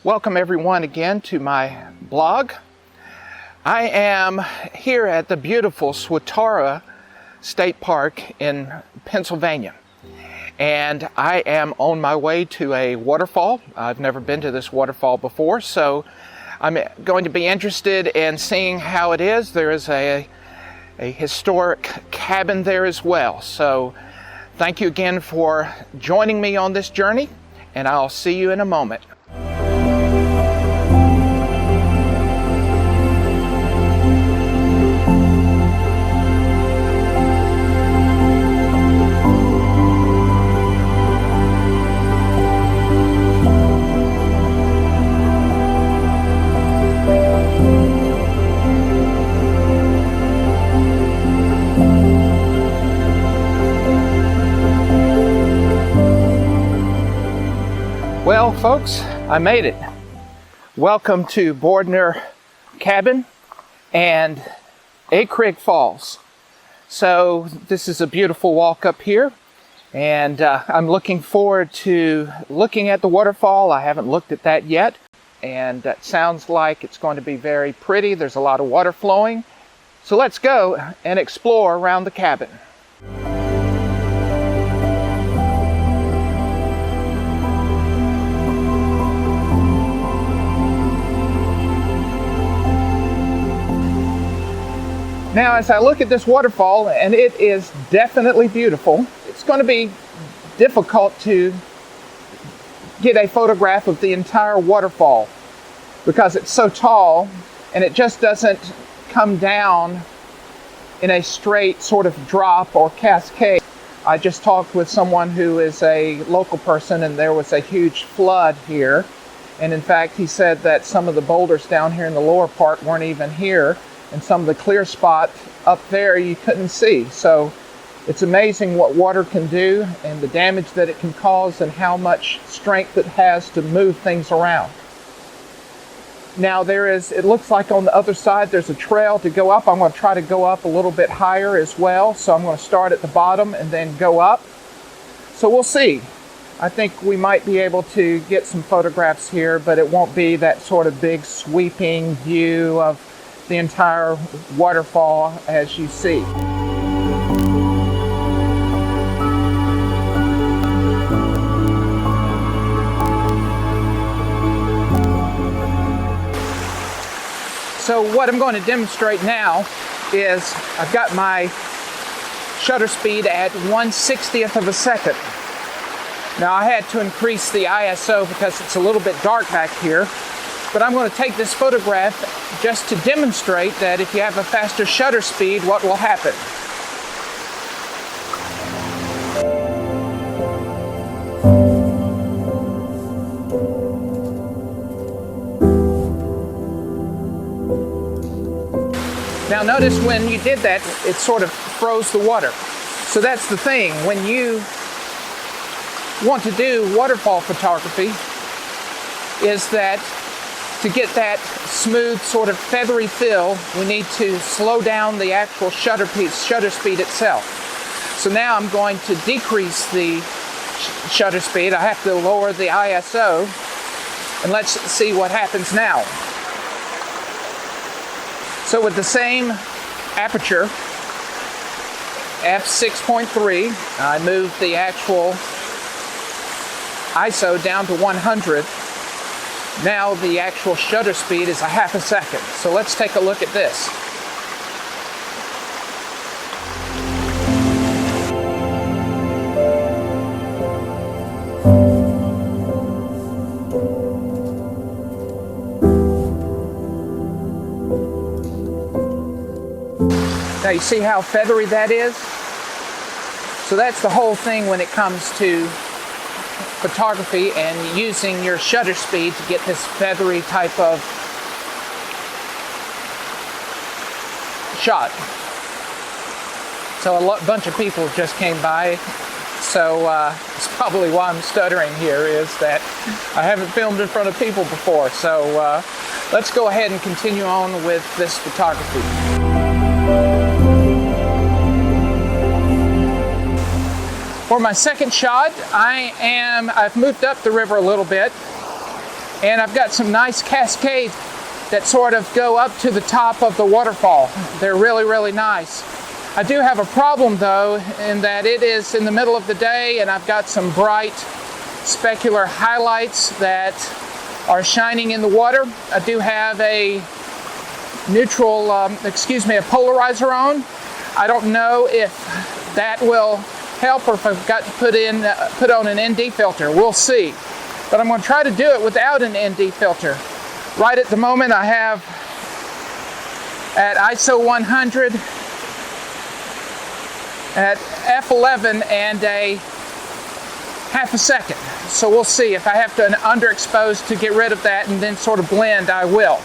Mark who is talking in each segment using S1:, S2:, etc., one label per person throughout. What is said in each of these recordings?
S1: Welcome everyone again to my blog. I am here at the beautiful Swatara State Park in Pennsylvania, and I am on my way to a waterfall. I've never been to this waterfall before, so I'm going to be interested in seeing how it is. There is a historic cabin there as well. So thank you again for joining me on this journey, and I'll see you in a moment. Well, folks, I made it. Welcome to Bordner Cabin and Acrigg Falls. So this is a beautiful walk up here, and I'm looking forward to looking at the waterfall. I haven't looked at that yet, and it sounds like it's going to be very pretty. There's a lot of water flowing. So let's go and explore around the cabin. Now, as I look at this waterfall, and it is definitely beautiful, it's going to be difficult to get a photograph of the entire waterfall because it's so tall and it just doesn't come down in a straight sort of drop or cascade. I just talked with someone who is a local person, and there was a huge flood here. And in fact, he said that some of the boulders down here in the lower part weren't even here. And some of the clear spot up there you couldn't see. So it's amazing what water can do and the damage that it can cause and how much strength it has to move things around. Now it looks like on the other side there's a trail to go up. I'm going to try to go up a little bit higher as well. So I'm going to start at the bottom and then go up. So we'll see. I think we might be able to get some photographs here, but it won't be that sort of big sweeping view of the entire waterfall as you see. So what I'm going to demonstrate now is I've got my shutter speed at 1/60th of a second. Now I had to increase the ISO because it's a little bit dark back here. But I'm going to take this photograph just to demonstrate that if you have a faster shutter speed, what will happen. Now notice when you did that, it sort of froze the water. So that's the thing. When you want to do waterfall photography, is that to get that smooth sort of feathery feel, we need to slow down the actual shutter speed itself. So now I'm going to decrease the shutter speed. I have to lower the ISO, and let's see what happens now. So with the same aperture, f6.3, I moved the actual ISO down to 100. Now the actual shutter speed is 1/2 second. So let's take a look at this. Now you see how feathery that is? So that's the whole thing when it comes to photography and using your shutter speed to get this feathery type of shot. So a bunch of people just came by, so it's probably why I'm stuttering here, is that I haven't filmed in front of people before. So let's go ahead and continue on with this photography. For my second shot, I've moved up the river a little bit, And I've got some nice cascades that sort of go up to the top of the waterfall. They're really, really nice. I do have a problem though, in that it is in the middle of the day and I've got some bright specular highlights that are shining in the water. I do have a neutral, a polarizer on. I don't know if that will help or if I've got to put on an ND filter. We'll see. But I'm going to try to do it without an ND filter. Right at the moment I have at ISO 100 at f11 and a half a second. So we'll see. If I have to underexpose to get rid of that and then sort of blend, I will.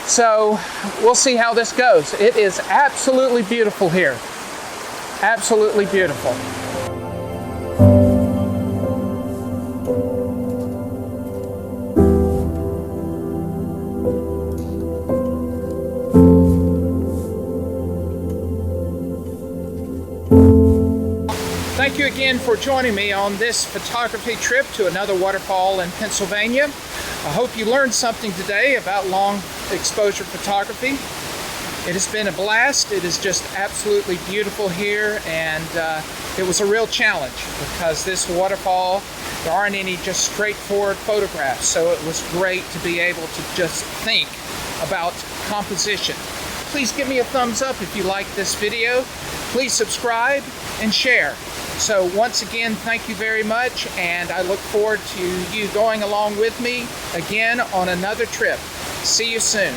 S1: So we'll see how this goes. It is absolutely beautiful here. Absolutely beautiful. Thank you again for joining me on this photography trip to another waterfall in Pennsylvania. I hope you learned something today about long exposure photography. It has been a blast. It is just absolutely beautiful here, and it was a real challenge because this waterfall, there aren't any just straightforward photographs, so it was great to be able to just think about composition. Please give me a thumbs up if you like this video. Please subscribe and share. So once again, thank you very much, and I look forward to you going along with me again on another trip. See you soon.